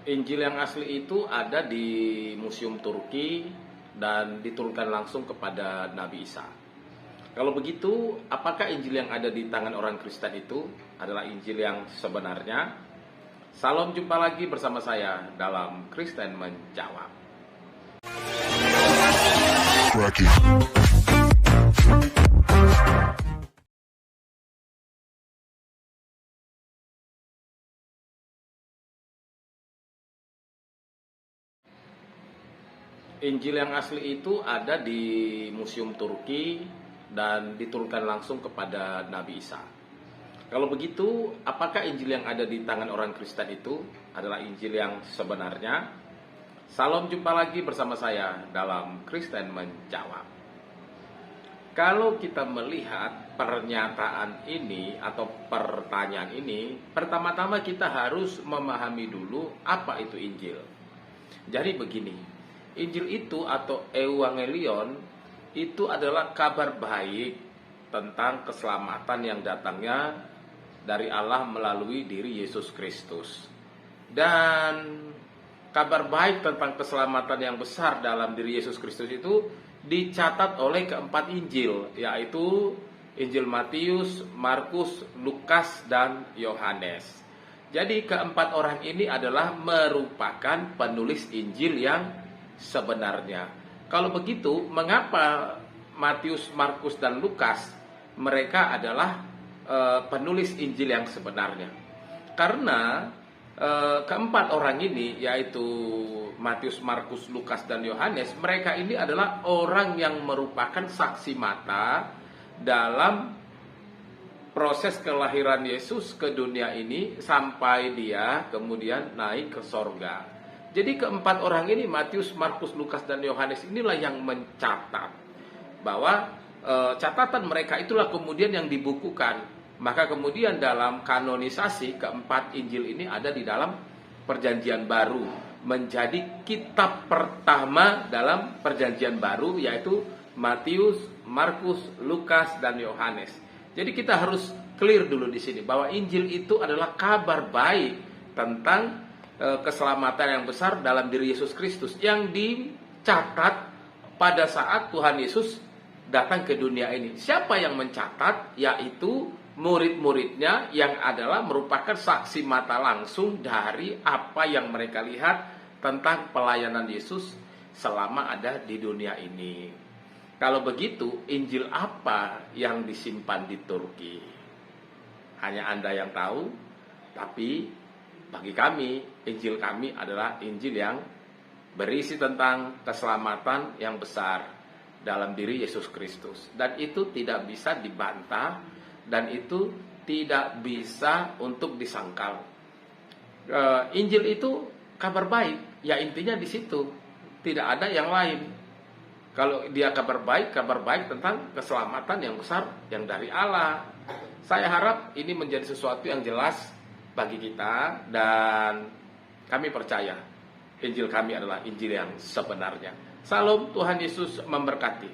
Injil yang asli itu ada di Museum Turki dan diturunkan langsung kepada Nabi Isa. Kalau begitu, apakah Injil yang ada di tangan orang Kristen itu adalah Injil yang sebenarnya? Salam, jumpa lagi bersama saya dalam Kristen Menjawab. Injil yang asli itu ada di Museum Turki dan diturunkan langsung kepada Nabi Isa. Kalau begitu, apakah Injil yang ada di tangan orang Kristen itu adalah Injil yang sebenarnya? Salam, jumpa lagi bersama saya dalam Kristen Menjawab. Kalau kita melihat pernyataan ini atau pertanyaan ini, pertama-tama kita harus memahami dulu apa itu Injil. Jadi begini, Injil itu atau Evangelion itu adalah kabar baik tentang keselamatan yang datangnya dari Allah melalui diri Yesus Kristus. Dan kabar baik tentang keselamatan yang besar dalam diri Yesus Kristus itu dicatat oleh keempat Injil, yaitu Injil Matius, Markus, Lukas, dan Yohanes. Jadi keempat orang ini adalah merupakan penulis Injil yang sebenarnya. Kalau begitu, mengapa Matius, Markus, dan Lukas mereka adalah penulis Injil yang sebenarnya? Karena keempat orang ini, yaitu Matius, Markus, Lukas, dan Yohanes, mereka ini adalah orang yang merupakan saksi mata dalam proses kelahiran Yesus ke dunia ini sampai dia kemudian naik ke sorga. Jadi keempat orang ini, Matius, Markus, Lukas, dan Yohanes, inilah yang mencatat bahwa catatan mereka itulah kemudian yang dibukukan. Maka kemudian dalam kanonisasi keempat Injil ini ada di dalam Perjanjian Baru, menjadi kitab pertama dalam Perjanjian Baru, yaitu Matius, Markus, Lukas, dan Yohanes. Jadi kita harus clear dulu di sini bahwa Injil itu adalah kabar baik tentang keselamatan yang besar dalam diri Yesus Kristus yang dicatat pada saat Tuhan Yesus datang ke dunia ini. Siapa yang mencatat? Yaitu murid-muridnya yang adalah merupakan saksi mata langsung dari apa yang mereka lihat tentang pelayanan Yesus selama ada di dunia ini. Kalau begitu, Injil apa yang disimpan di Turki? Hanya Anda yang tahu, tapi bagi kami, Injil kami adalah Injil yang berisi tentang keselamatan yang besar dalam diri Yesus Kristus. Dan itu tidak bisa dibantah, dan itu tidak bisa untuk disangkal. Injil itu kabar baik, ya intinya di situ. Tidak ada yang lain. Kalau dia kabar baik tentang keselamatan yang besar yang dari Allah. Saya harap ini menjadi sesuatu yang jelas bagi kita, dan kami percaya Injil kami adalah Injil yang sebenarnya. Salam, Tuhan Yesus memberkati.